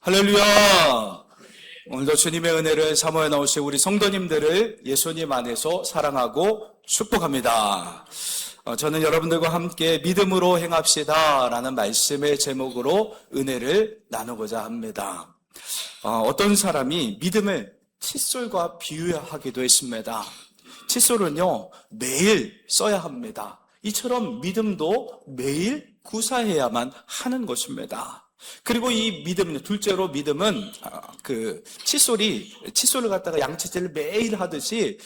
할렐루야! 오늘도 주님의 은혜를 사모해 나오신 우리 성도님들을 예수님 안에서 사랑하고 축복합니다. 저는 여러분들과 함께 믿음으로 행합시다 라는 말씀의 제목으로 은혜를 나누고자 합니다. 어떤 사람이 믿음을 칫솔과 비유하기도 했습니다. 칫솔은요, 매일 써야 합니다. 이처럼 믿음도 매일 구사해야만 하는 것입니다. 그리고 이 믿음은, 둘째로 믿음은 칫솔을 갖다가 양치질을 매일 하듯이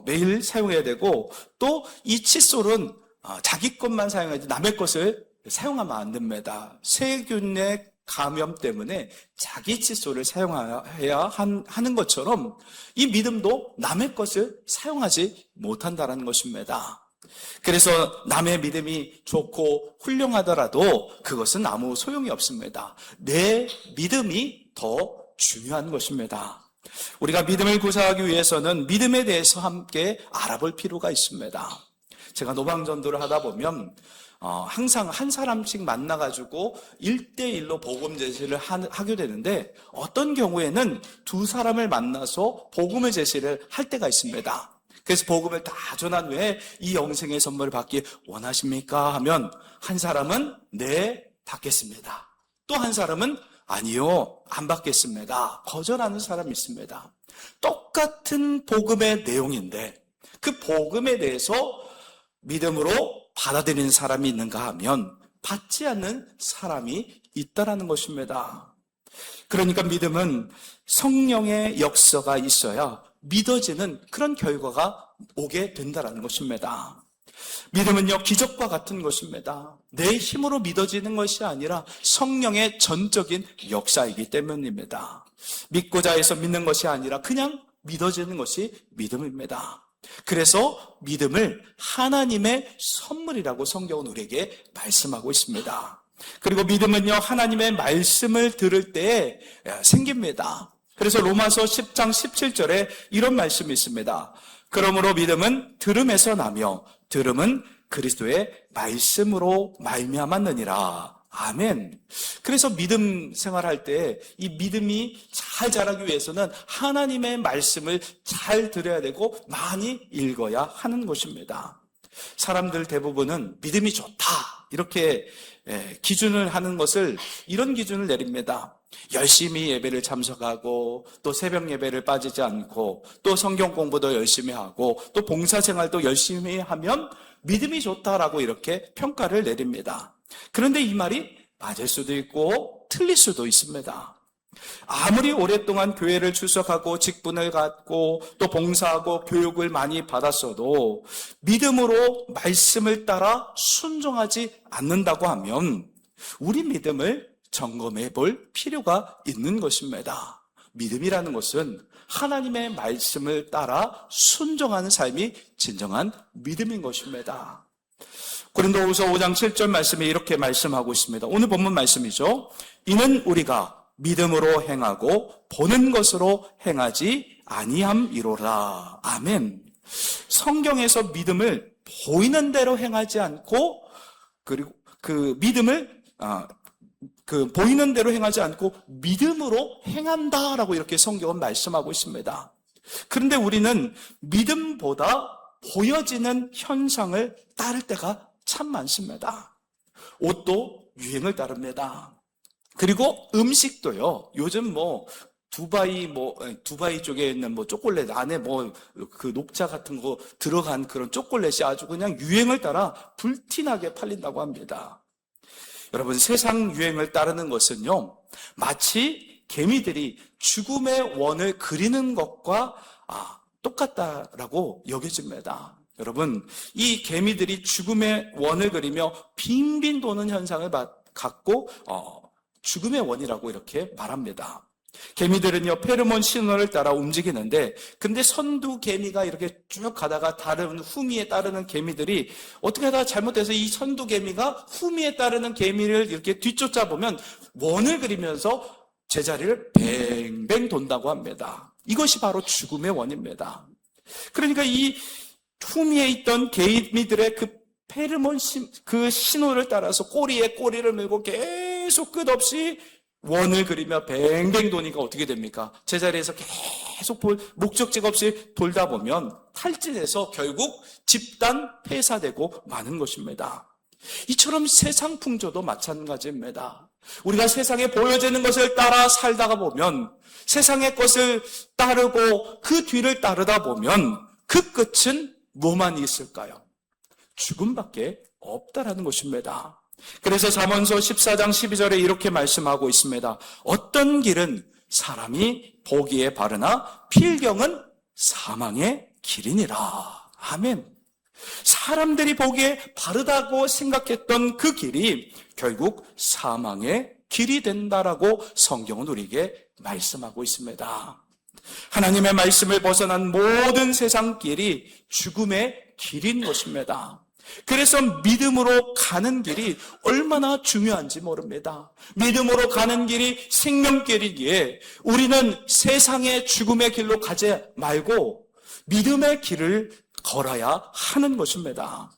매일 사용해야 되고, 또 이 칫솔은 자기 것만 사용하지 남의 것을 사용하면 안 됩니다. 세균의 감염 때문에 자기 칫솔을 사용해야 하는 것처럼 이 믿음도 남의 것을 사용하지 못한다는 것입니다. 그래서 남의 믿음이 좋고 훌륭하더라도 그것은 아무 소용이 없습니다. 내 믿음이 더 중요한 것입니다. 우리가 믿음을 구사하기 위해서는 믿음에 대해서 함께 알아볼 필요가 있습니다. 제가 노방전도를 하다 보면 항상 한 사람씩 만나가지고 1대1로 복음 제시를 하게 되는데, 어떤 경우에는 두 사람을 만나서 복음을 제시를 할 때가 있습니다. 그래서 복음을 다 전한 후에 이 영생의 선물을 받기 원하십니까? 하면 한 사람은 네, 받겠습니다. 또 한 사람은 아니요, 안 받겠습니다. 거절하는 사람이 있습니다. 똑같은 복음의 내용인데 그 복음에 대해서 믿음으로 받아들이는 사람이 있는가 하면 받지 않는 사람이 있다라는 것입니다. 그러니까 믿음은 성령의 역사가 있어야 믿어지는 그런 결과가 오게 된다는 것입니다. 믿음은요, 기적과 같은 것입니다. 내 힘으로 믿어지는 것이 아니라 성령의 전적인 역사이기 때문입니다. 믿고자 해서 믿는 것이 아니라 그냥 믿어지는 것이 믿음입니다. 그래서 믿음을 하나님의 선물이라고 성경은 우리에게 말씀하고 있습니다. 그리고 믿음은요, 하나님의 말씀을 들을 때 생깁니다. 그래서 로마서 10장 17절에 이런 말씀이 있습니다. 그러므로 믿음은 들음에서 나며 들음은 그리스도의 말씀으로 말미암았느니라. 아멘. 그래서 믿음 생활할 때 이 믿음이 잘 자라기 위해서는 하나님의 말씀을 잘 들어야 되고 많이 읽어야 하는 것입니다. 사람들 대부분은 믿음이 좋다 이렇게 기준을 하는 것을, 이런 기준을 내립니다. 열심히 예배를 참석하고, 또 새벽 예배를 빠지지 않고, 또 성경 공부도 열심히 하고, 또 봉사생활도 열심히 하면 믿음이 좋다라고 이렇게 평가를 내립니다. 그런데 이 말이 맞을 수도 있고 틀릴 수도 있습니다. 아무리 오랫동안 교회를 출석하고 직분을 갖고 또 봉사하고 교육을 많이 받았어도 믿음으로 말씀을 따라 순종하지 않는다고 하면 우리 믿음을 점검해 볼 필요가 있는 것입니다. 믿음이라는 것은 하나님의 말씀을 따라 순종하는 삶이 진정한 믿음인 것입니다. 고린도후서 5장 7절 말씀에 이렇게 말씀하고 있습니다. 오늘 본문 말씀이죠. 이는 우리가 믿음으로 행하고 보는 것으로 행하지 아니함이로라. 아멘. 성경에서 믿음을 보이는 대로 행하지 않고, 그리고 그 믿음을 보이는 대로 행하지 않고 믿음으로 행한다라고 이렇게 성경은 말씀하고 있습니다. 그런데 우리는 믿음보다 보여지는 현상을 따를 때가 참 많습니다. 옷도 유행을 따릅니다. 그리고 음식도요. 요즘 두바이 쪽에 있는 초콜릿 안에 그 녹차 같은 거 들어간 그런 초콜릿이 아주 그냥 유행을 따라 불티나게 팔린다고 합니다. 여러분, 세상 유행을 따르는 것은요, 마치 개미들이 죽음의 원을 그리는 것과 똑같다라고 여겨집니다. 여러분, 이 개미들이 죽음의 원을 그리며 빙빙 도는 현상을 갖고 죽음의 원이라고 이렇게 말합니다. 개미들은요, 페르몬 신호를 따라 움직이는데, 근데 선두 개미가 이렇게 쭉 가다가 다른 후미에 따르는 개미들이 어떻게 하다가 잘못해서 이 선두 개미가 후미에 따르는 개미를 이렇게 뒤쫓아 보면 원을 그리면서 제자리를 뱅뱅 돈다고 합니다. 이것이 바로 죽음의 원입니다. 그러니까 이 후미에 있던 개미들의 그 페르몬 그 신호를 따라서 꼬리에 꼬리를 물고 계속 끝없이 원을 그리며 뱅뱅 도니까 어떻게 됩니까? 제자리에서 계속 목적지가 없이 돌다 보면 탈진해서 결국 집단 폐사되고 마는 것입니다. 이처럼 세상 풍조도 마찬가지입니다. 우리가 세상에 보여지는 것을 따라 살다가 보면, 세상의 것을 따르고 그 뒤를 따르다 보면 그 끝은 뭐만 있을까요? 죽음밖에 없다라는 것입니다. 그래서 잠언서 14장 12절에 이렇게 말씀하고 있습니다. 어떤 길은 사람이 보기에 바르나 필경은 사망의 길이니라. 아멘. 사람들이 보기에 바르다고 생각했던 그 길이 결국 사망의 길이 된다라고 성경은 우리에게 말씀하고 있습니다. 하나님의 말씀을 벗어난 모든 세상 길이 죽음의 길인 것입니다. 그래서 믿음으로 가는 길이 얼마나 중요한지 모릅니다. 믿음으로 가는 길이 생명길이기에 우리는 세상의 죽음의 길로 가지 말고 믿음의 길을 걸어야 하는 것입니다.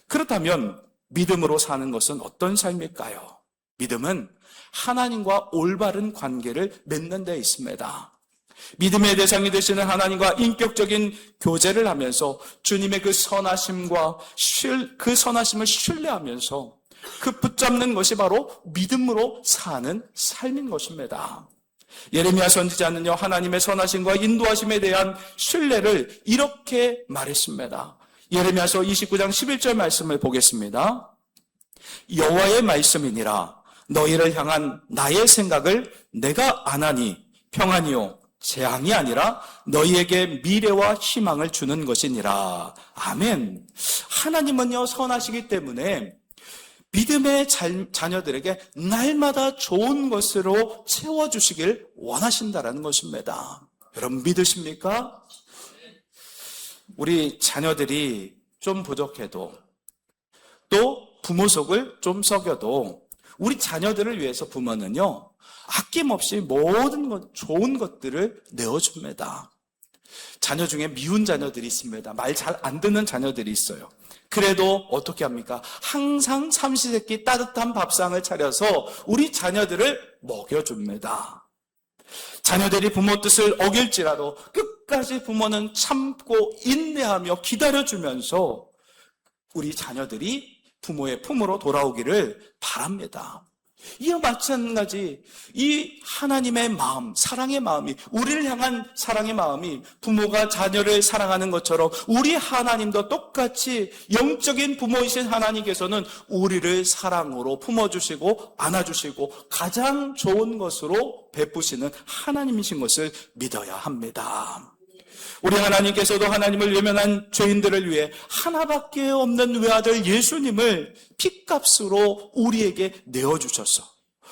그렇다면 믿음으로 사는 것은 어떤 삶일까요? 믿음은 하나님과 올바른 관계를 맺는 데 있습니다. 믿음의 대상이 되시는 하나님과 인격적인 교제를 하면서 주님의 그 선하심과 그 선하심을 신뢰하면서 그 붙잡는 것이 바로 믿음으로 사는 삶인 것입니다. 예레미야 선지자는요, 하나님의 선하심과 인도하심에 대한 신뢰를 이렇게 말했습니다. 예레미야서 29장 11절 말씀을 보겠습니다. 여호와의 말씀이니라. 너희를 향한 나의 생각을 내가 아나니 평안이요 재앙이 아니라 너희에게 미래와 희망을 주는 것이니라. 아멘. 하나님은요, 선하시기 때문에 믿음의 자녀들에게 날마다 좋은 것으로 채워주시길 원하신다라는 것입니다. 여러분 믿으십니까? 우리 자녀들이 좀 부족해도, 또 부모 속을 좀 썩여도 우리 자녀들을 위해서 부모는요, 아낌없이 모든 것, 좋은 것들을 내어줍니다. 자녀 중에 미운 자녀들이 있습니다. 말 잘 안 듣는 자녀들이 있어요. 그래도 어떻게 합니까? 항상 삼시세끼 따뜻한 밥상을 차려서 우리 자녀들을 먹여줍니다. 자녀들이 부모 뜻을 어길지라도 끝까지 부모는 참고 인내하며 기다려주면서 우리 자녀들이 부모의 품으로 돌아오기를 바랍니다. 이와 마찬가지 이 하나님의 마음, 사랑의 마음이, 우리를 향한 사랑의 마음이 부모가 자녀를 사랑하는 것처럼 우리 하나님도 똑같이 영적인 부모이신 하나님께서는 우리를 사랑으로 품어주시고 안아주시고 가장 좋은 것으로 베푸시는 하나님이신 것을 믿어야 합니다. 우리 하나님께서도 하나님을 외면한 죄인들을 위해 하나밖에 없는 외아들 예수님을 핏값으로 우리에게 내어주셔서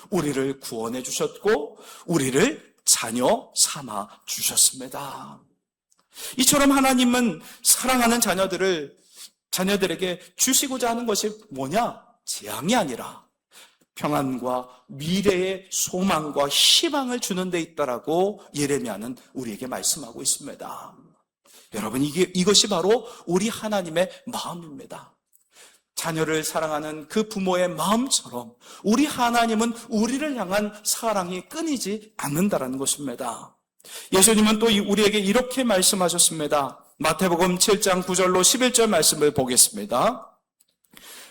우리를 구원해 주셨고 우리를 자녀 삼아 주셨습니다. 이처럼 하나님은 사랑하는 자녀들에게 주시고자 하는 것이 뭐냐? 재앙이 아니라 평안과 미래의 소망과 희망을 주는 데 있다라고 예레미야는 우리에게 말씀하고 있습니다. 여러분, 이것이 바로 우리 하나님의 마음입니다. 자녀를 사랑하는 그 부모의 마음처럼 우리 하나님은 우리를 향한 사랑이 끊이지 않는다라는 것입니다. 예수님은 또 우리에게 이렇게 말씀하셨습니다. 마태복음 7장 9절로 11절 말씀을 보겠습니다.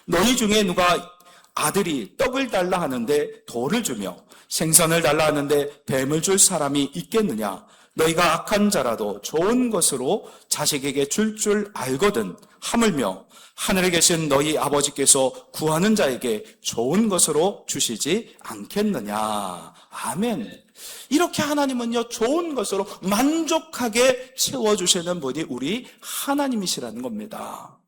너희 중에 누가 아들이 떡을 달라 하는데 돌을 주며 생선을 달라 하는데 뱀을 줄 사람이 있겠느냐? 너희가 악한 자라도 좋은 것으로 자식에게 줄 알거든 하물며 하늘에 계신 너희 아버지께서 구하는 자에게 좋은 것으로 주시지 않겠느냐? 아멘. 이렇게 하나님은요, 좋은 것으로 만족하게 채워주시는 분이 우리 하나님이시라는 겁니다.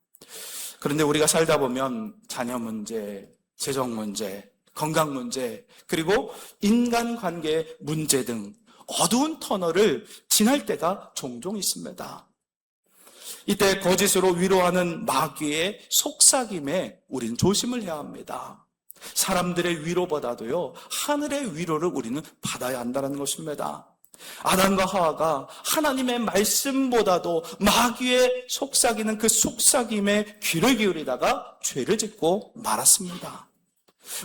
그런데 우리가 살다 보면 자녀 문제, 재정 문제, 건강 문제, 그리고 인간관계 문제 등 어두운 터널을 지날 때가 종종 있습니다. 이때 거짓으로 위로하는 마귀의 속삭임에 우리는 조심을 해야 합니다. 사람들의 위로보다도요, 하늘의 위로를 우리는 받아야 한다는 것입니다. 아담과 하와가 하나님의 말씀보다도 마귀의 속삭이는 그 속삭임에 귀를 기울이다가 죄를 짓고 말았습니다.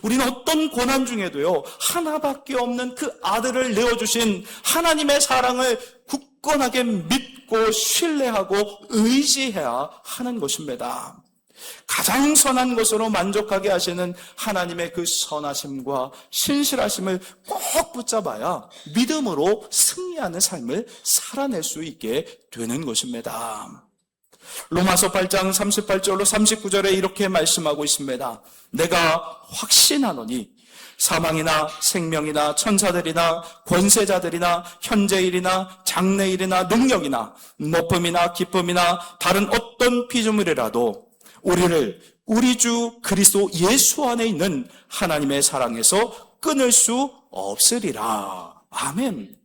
우리는 어떤 고난 중에도요, 하나밖에 없는 그 아들을 내어주신 하나님의 사랑을 굳건하게 믿고 신뢰하고 의지해야 하는 것입니다. 가장 선한 것으로 만족하게 하시는 하나님의 그 선하심과 신실하심을 꼭 붙잡아야 믿음으로 승리하는 삶을 살아낼 수 있게 되는 것입니다. 로마서 8장 38절로 39절에 이렇게 말씀하고 있습니다. 내가 확신하노니 사망이나 생명이나 천사들이나 권세자들이나 현재일이나 장래일이나 능력이나 높음이나 기쁨이나 다른 어떤 피조물이라도 우리를 우리 주 그리스도 예수 안에 있는 하나님의 사랑에서 끊을 수 없으리라. 아멘.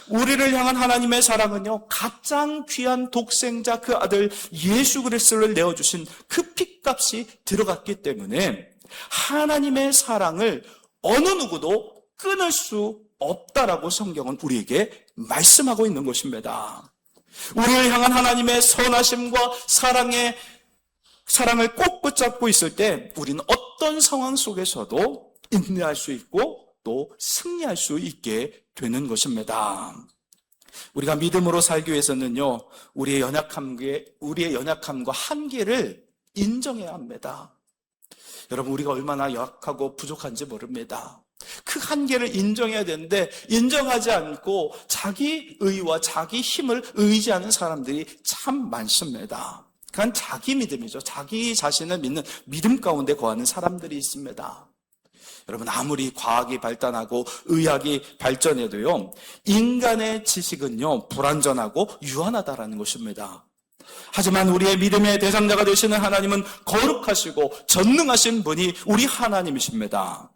우리를 향한 하나님의 사랑은요, 가장 귀한 독생자 그 아들 예수 그리스도를 내어주신 그 핏값이 들어갔기 때문에 하나님의 사랑을 어느 누구도 끊을 수 없다라고 성경은 우리에게 말씀하고 있는 것입니다. 우리를 향한 하나님의 선하심과 사랑을 꼭 붙잡고 있을 때 우리는 어떤 상황 속에서도 인내할 수 있고 또 승리할 수 있게 되는 것입니다. 우리가 믿음으로 살기 위해서는요, 우리의 연약함과 한계를 인정해야 합니다. 여러분, 우리가 얼마나 약하고 부족한지 모릅니다. 그 한계를 인정해야 되는데 인정하지 않고 자기 의와 자기 힘을 의지하는 사람들이 참 많습니다. 그건 자기 믿음이죠. 자기 자신을 믿는 믿음 가운데 거하는 사람들이 있습니다. 여러분, 아무리 과학이 발달하고 의학이 발전해도요, 인간의 지식은요, 불완전하고 유한하다라는 것입니다. 하지만 우리의 믿음의 대상자가 되시는 하나님은 거룩하시고 전능하신 분이 우리 하나님이십니다.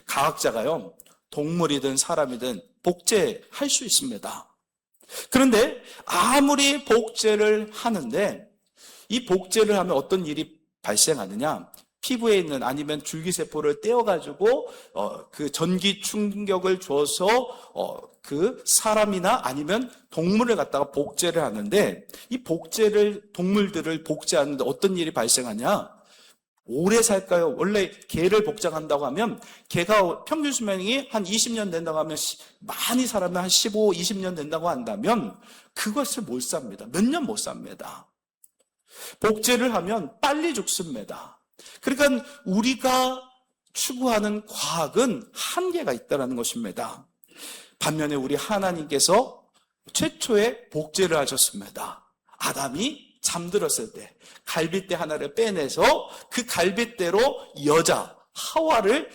과학자가요, 동물이든 사람이든 복제할 수 있습니다. 그런데 아무리 복제를 하는데 이 복제를 하면 어떤 일이 발생하느냐? 피부에 있는 아니면 줄기세포를 떼어가지고 그 전기 충격을 줘서 그 사람이나 아니면 동물을 갖다가 복제를 하는데 이 동물들을 복제하는데 어떤 일이 발생하냐? 오래 살까요? 원래 개를 복제한다고 하면 개가 평균 수명이 한 20년 된다고 하면 많이 살아면 한 15, 20년 된다고 한다면 그것을 못 삽니다. 몇 년 못 삽니다. 복제를 하면 빨리 죽습니다. 그러니까 우리가 추구하는 과학은 한계가 있다는 것입니다. 반면에 우리 하나님께서 최초에 복제를 하셨습니다. 아담이 잠들었을 때 갈빗대 하나를 빼내서 그 갈빗대로 여자 하와를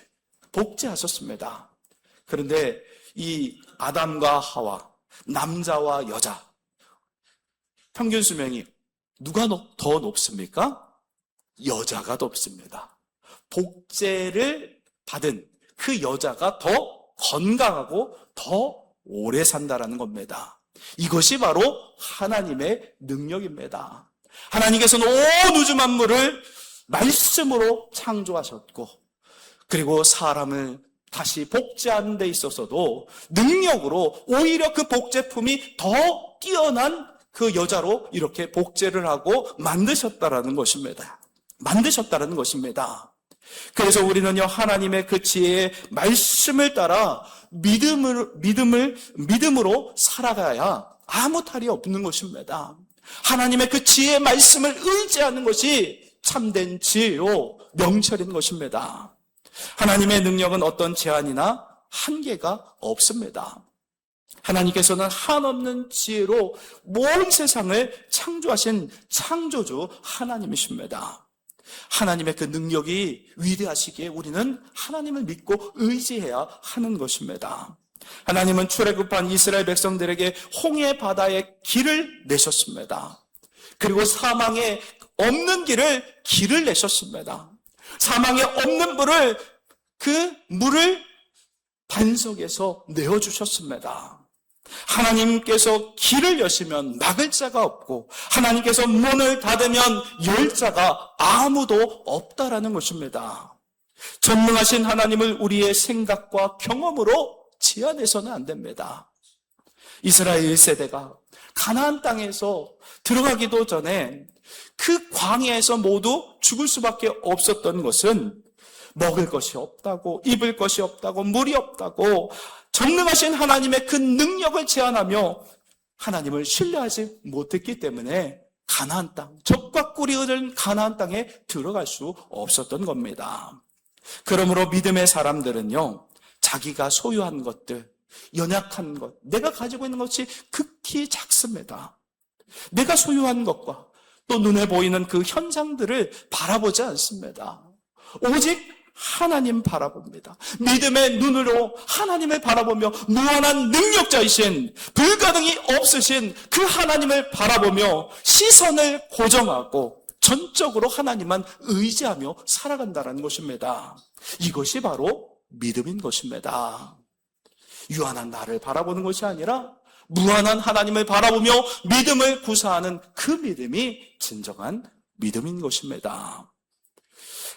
복제하셨습니다. 그런데 이 아담과 하와, 남자와 여자 평균 수명이 누가 더 높습니까? 여자가 높습니다. 복제를 받은 그 여자가 더 건강하고 더 오래 산다라는 겁니다. 이것이 바로 하나님의 능력입니다. 하나님께서는 온 우주 만물을 말씀으로 창조하셨고, 그리고 사람을 다시 복제하는 데 있어서도 능력으로 오히려 그 복제품이 더 뛰어난 그 여자로 이렇게 복제를 하고 만드셨다라는 것입니다. 그래서 우리는요, 하나님의 그 지혜의 말씀을 따라 믿음으로 살아가야 아무 탈이 없는 것입니다. 하나님의 그 지혜의 말씀을 의지하는 것이 참된 지혜요, 명철인 것입니다. 하나님의 능력은 어떤 제한이나 한계가 없습니다. 하나님께서는 한없는 지혜로 온 세상을 창조하신 창조주 하나님이십니다. 하나님의 그 능력이 위대하시기에 우리는 하나님을 믿고 의지해야 하는 것입니다. 하나님은 출애굽한 이스라엘 백성들에게 홍해 바다의 길을 내셨습니다. 그리고 사망에 없는 길을 내셨습니다. 사망에 없는 그 물을 반석에서 내어주셨습니다. 하나님께서 길을 여시면 막을 자가 없고 하나님께서 문을 닫으면 열 자가 아무도 없다라는 것입니다. 전능하신 하나님을 우리의 생각과 경험으로 제한해서는 안 됩니다. 이스라엘 1세대가 가나안 땅에서 들어가기도 전에 그 광야에서 모두 죽을 수밖에 없었던 것은 먹을 것이 없다고, 입을 것이 없다고, 물이 없다고 전능하신 하나님의 그 능력을 제한하며 하나님을 신뢰하지 못했기 때문에 가나안 땅, 젖과 꿀이 흐르는 가나안 땅에 들어갈 수 없었던 겁니다. 그러므로 믿음의 사람들은요, 자기가 소유한 것들, 연약한 것, 내가 가지고 있는 것이 극히 작습니다. 내가 소유한 것과 또 눈에 보이는 그 현상들을 바라보지 않습니다. 오직 하나님 바라봅니다. 믿음의 눈으로 하나님을 바라보며 무한한 능력자이신, 불가능이 없으신 그 하나님을 바라보며 시선을 고정하고 전적으로 하나님만 의지하며 살아간다는 것입니다. 이것이 바로 믿음인 것입니다. 유한한 나를 바라보는 것이 아니라 무한한 하나님을 바라보며 믿음을 구사하는 그 믿음이 진정한 믿음인 것입니다.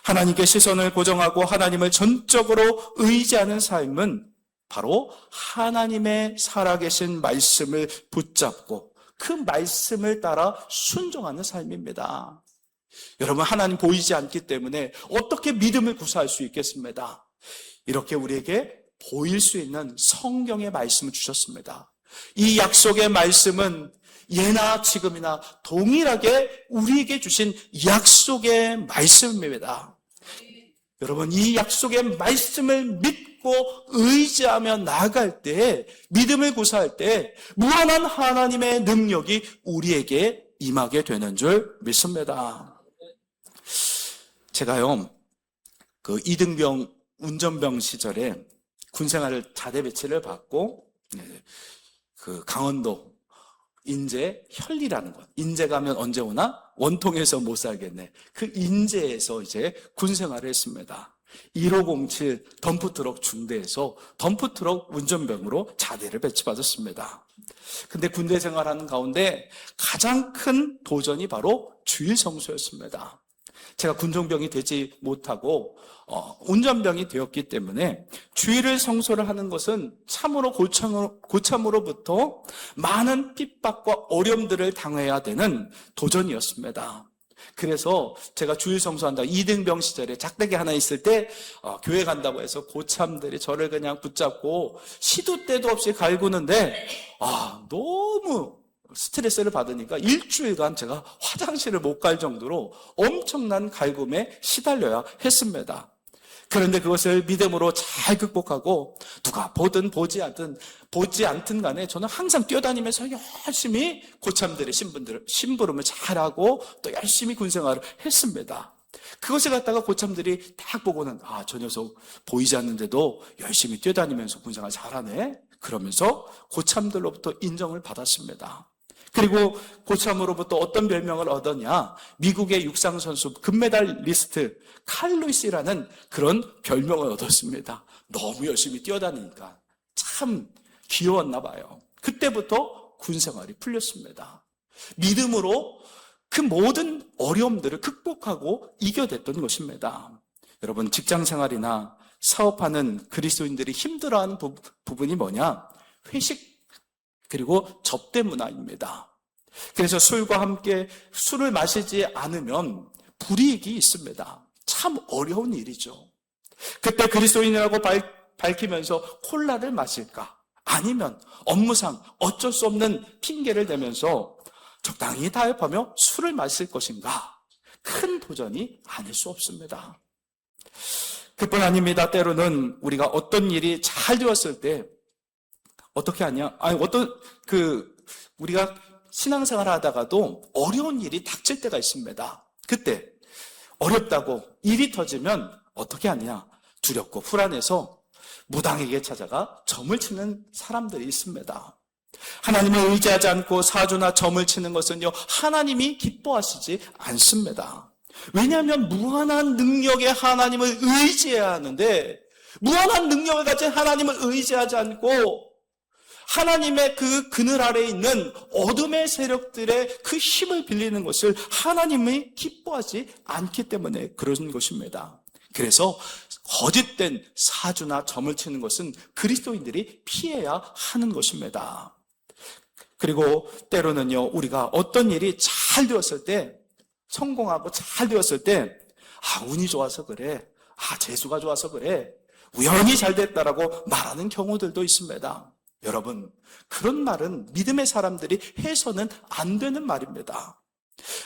하나님께 시선을 고정하고 하나님을 전적으로 의지하는 삶은 바로 하나님의 살아계신 말씀을 붙잡고 그 말씀을 따라 순종하는 삶입니다. 여러분, 하나님 보이지 않기 때문에 어떻게 믿음을 구사할 수 있겠습니까? 이렇게 우리에게 보일 수 있는 성경의 말씀을 주셨습니다. 이 약속의 말씀은 예나 지금이나 동일하게 우리에게 주신 약속의 말씀입니다. 여러분, 이 약속의 말씀을 믿고 의지하며 나아갈 때, 믿음을 구사할 때 무한한 하나님의 능력이 우리에게 임하게 되는 줄 믿습니다. 제가요, 그 이등병 운전병 시절에 군생활을 자대 배치를 받고 그 강원도 인제 현리라는 것, 인제 가면 언제 오나? 원통에서 못 살겠네. 그 인제에서 이제 군생활을 했습니다. 1507 덤프트럭 중대에서 덤프트럭 운전병으로 자대를 배치받았습니다. 근데 군대 생활하는 가운데 가장 큰 도전이 바로 주일 성수였습니다. 제가 군종병이 되지 못하고 운전병이 되었기 때문에 주일을 성소를 하는 것은 참으로 고참으로부터 많은 핍박과 어려움들을 당해야 되는 도전이었습니다. 그래서 제가 주일 성소한다 2등병 시절에 작대기 하나 있을 때 교회 간다고 해서 고참들이 저를 그냥 붙잡고 시도 때도 없이 갈구는데 너무 스트레스를 받으니까 일주일간 제가 화장실을 못 갈 정도로 엄청난 갈굼에 시달려야 했습니다. 그런데 그것을 믿음으로 잘 극복하고 누가 보든 보지 않든 간에 저는 항상 뛰어다니면서 열심히 고참들의 심부름을 잘하고 또 열심히 군생활을 했습니다. 그것을 갖다가 고참들이 딱 보고는 저 녀석 보이지 않는데도 열심히 뛰어다니면서 군생활 잘하네, 그러면서 고참들로부터 인정을 받았습니다. 그리고 고참으로부터 어떤 별명을 얻었냐? 미국의 육상선수 금메달리스트 칼 루이스라는 그런 별명을 얻었습니다. 너무 열심히 뛰어다니니까 참 귀여웠나 봐요. 그때부터 군생활이 풀렸습니다. 믿음으로 그 모든 어려움들을 극복하고 이겨냈던 것입니다. 여러분, 직장생활이나 사업하는 그리스도인들이 힘들어하는 부분이 뭐냐? 회식 그리고 접대 문화입니다. 그래서 술과 함께 술을 마시지 않으면 불이익이 있습니다. 참 어려운 일이죠. 그때 그리스도인이라고 밝히면서 콜라를 마실까? 아니면 업무상 어쩔 수 없는 핑계를 대면서 적당히 타협하며 술을 마실 것인가? 큰 도전이 아닐 수 없습니다. 그뿐 아닙니다. 때로는 우리가 어떤 일이 잘 되었을 때 어떻게 하냐? 우리가 신앙생활 하다가도 어려운 일이 닥칠 때가 있습니다. 그때 어렵다고 일이 터지면 어떻게 하냐? 두렵고 불안해서 무당에게 찾아가 점을 치는 사람들이 있습니다. 하나님을 의지하지 않고 사주나 점을 치는 것은요, 하나님이 기뻐하시지 않습니다. 왜냐하면 무한한 능력의 하나님을 의지해야 하는데, 무한한 능력을 가진 하나님을 의지하지 않고 하나님의 그 그늘 아래에 있는 어둠의 세력들의 그 힘을 빌리는 것을 하나님이 기뻐하지 않기 때문에 그런 것입니다. 그래서 거짓된 사주나 점을 치는 것은 그리스도인들이 피해야 하는 것입니다. 그리고 때로는요, 우리가 어떤 일이 잘 되었을 때, 성공하고 잘 되었을 때 운이 좋아서 그래, 재수가 좋아서 그래. 우연히 잘 됐다라고 말하는 경우들도 있습니다. 여러분, 그런 말은 믿음의 사람들이 해서는 안 되는 말입니다.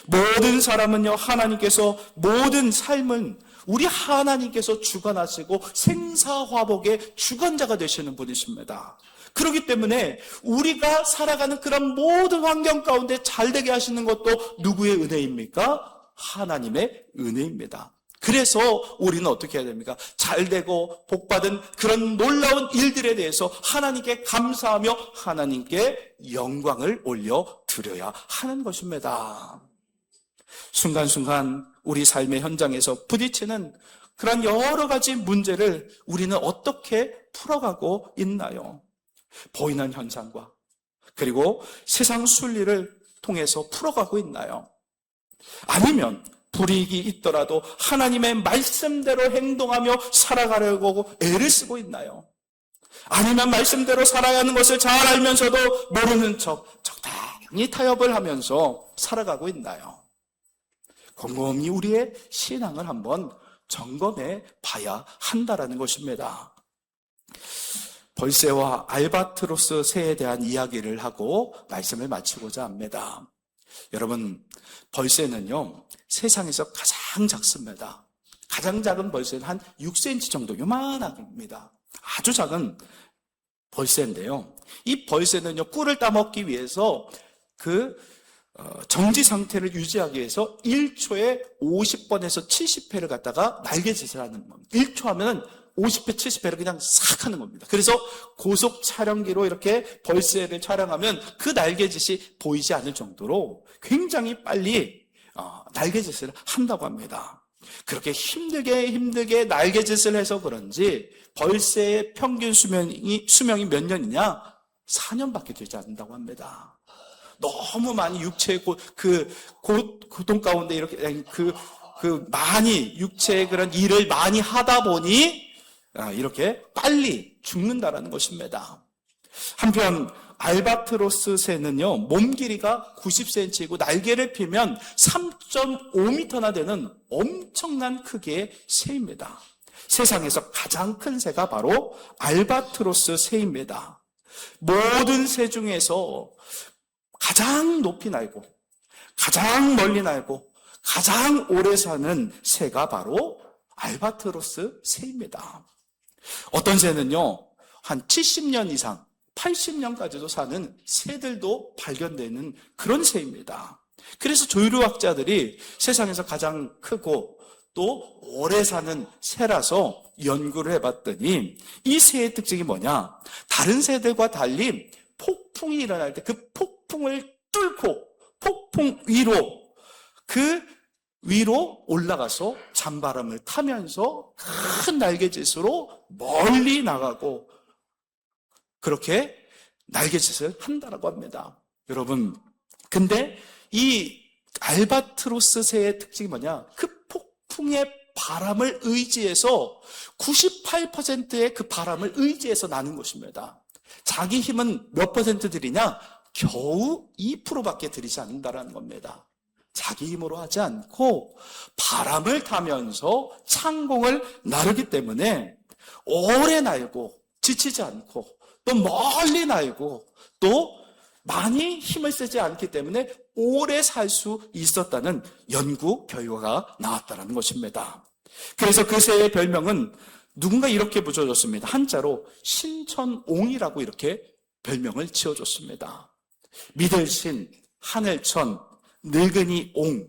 모든 사람은요, 하나님께서 모든 삶은 우리 하나님께서 주관하시고 생사화복의 주관자가 되시는 분이십니다. 그렇기 때문에 우리가 살아가는 그런 모든 환경 가운데 잘되게 하시는 것도 누구의 은혜입니까? 하나님의 은혜입니다. 그래서 우리는 어떻게 해야 됩니까? 잘되고 복받은 그런 놀라운 일들에 대해서 하나님께 감사하며 하나님께 영광을 올려드려야 하는 것입니다. 순간순간 우리 삶의 현장에서 부딪히는 그런 여러 가지 문제를 우리는 어떻게 풀어가고 있나요? 보이는 현상과 그리고 세상 순리를 통해서 풀어가고 있나요? 아니면 불이익이 있더라도 하나님의 말씀대로 행동하며 살아가려고 애를 쓰고 있나요? 아니면 말씀대로 살아야 하는 것을 잘 알면서도 모르는 척 적당히 타협을 하면서 살아가고 있나요? 곰곰이 우리의 신앙을 한번 점검해 봐야 한다라는 것입니다. 벌새와 알바트로스 새에 대한 이야기를 하고 말씀을 마치고자 합니다. 여러분, 벌새는요, 세상에서 가장 작습니다. 가장 작은 벌새는 한 6cm 정도, 요만합니다. 아주 작은 벌새인데요. 이 벌새는요, 꿀을 따먹기 위해서 정지 상태를 유지하기 위해서 1초에 50번에서 70회를 갖다가 날개짓을 하는 겁니다. 1초 하면은 50회, 70회를 그냥 싹 하는 겁니다. 그래서 고속 촬영기로 이렇게 벌새를 촬영하면 그 날개짓이 보이지 않을 정도로 굉장히 빨리 날개짓을 한다고 합니다. 그렇게 힘들게 날개짓을 해서 그런지 벌새의 평균 수명이 몇 년이냐? 4년밖에 되지 않는다고 합니다. 너무 많이 육체의 고통 가운데 이렇게 많이 육체의 그런 일을 많이 하다 보니 이렇게 빨리 죽는다라는 것입니다. 한편 알바트로스 새는요, 몸 길이가 90cm이고 날개를 펴면 3.5m나 되는 엄청난 크기의 새입니다. 세상에서 가장 큰 새가 바로 알바트로스 새입니다. 모든 새 중에서 가장 높이 날고 가장 멀리 날고 가장 오래 사는 새가 바로 알바트로스 새입니다. 어떤 새는요, 한 70년 이상 80년까지도 사는 새들도 발견되는 그런 새입니다. 그래서 조류학자들이 세상에서 가장 크고 또 오래 사는 새라서 연구를 해봤더니 이 새의 특징이 뭐냐? 다른 새들과 달리 폭풍이 일어날 때 그 폭풍을 뚫고 폭풍 위로 올라가서 잔바람을 타면서 큰 날개짓으로 멀리 나가고 그렇게 날개짓을 한다라고 합니다. 여러분, 근데 이 알바트로스 새의 특징이 뭐냐? 그 폭풍의 바람을 의지해서 98%의 그 바람을 의지해서 나는 것입니다. 자기 힘은 몇 퍼센트 들이냐? 겨우 2%밖에 들이지 않는다라는 겁니다. 자기 힘으로 하지 않고 바람을 타면서 창공을 나르기 때문에 오래 날고 지치지 않고 또 멀리 날고 또 많이 힘을 쓰지 않기 때문에 오래 살 수 있었다는 연구 결과가 나왔다는 것입니다. 그래서 그 새의 별명은 누군가 이렇게 붙여줬습니다. 한자로 신천옹이라고 이렇게 별명을 지어줬습니다. 믿을 신, 하늘천, 늙은이 옹.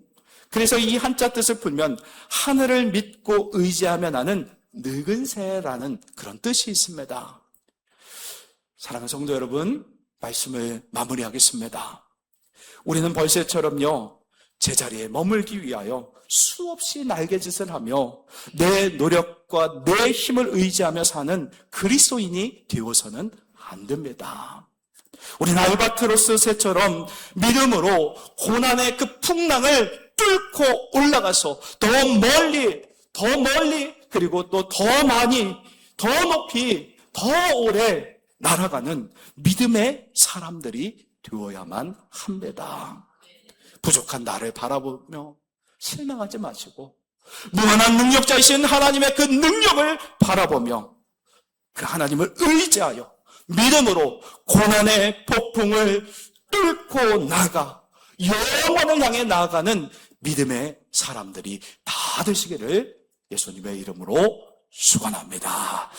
그래서 이 한자 뜻을 풀면 하늘을 믿고 의지하며 나는 늙은 새라는 그런 뜻이 있습니다. 사랑하는 성도 여러분, 말씀을 마무리하겠습니다. 우리는 벌새처럼요, 제자리에 머물기 위하여 수없이 날개짓을 하며 내 노력과 내 힘을 의지하며 사는 그리스도인이 되어서는 안 됩니다. 우리는 알바트로스 새처럼 믿음으로 고난의 그 풍랑을 뚫고 올라가서 더 멀리 그리고 또 더 많이, 더 높이, 더 오래 날아가는 믿음의 사람들이 되어야만 합니다. 부족한 나를 바라보며 실망하지 마시고 무한한 능력자이신 하나님의 그 능력을 바라보며 그 하나님을 의지하여 믿음으로 고난의 폭풍을 뚫고 나가 영원을 향해 나아가는 믿음의 사람들이 다 되시기를 예수님의 이름으로 축원합니다.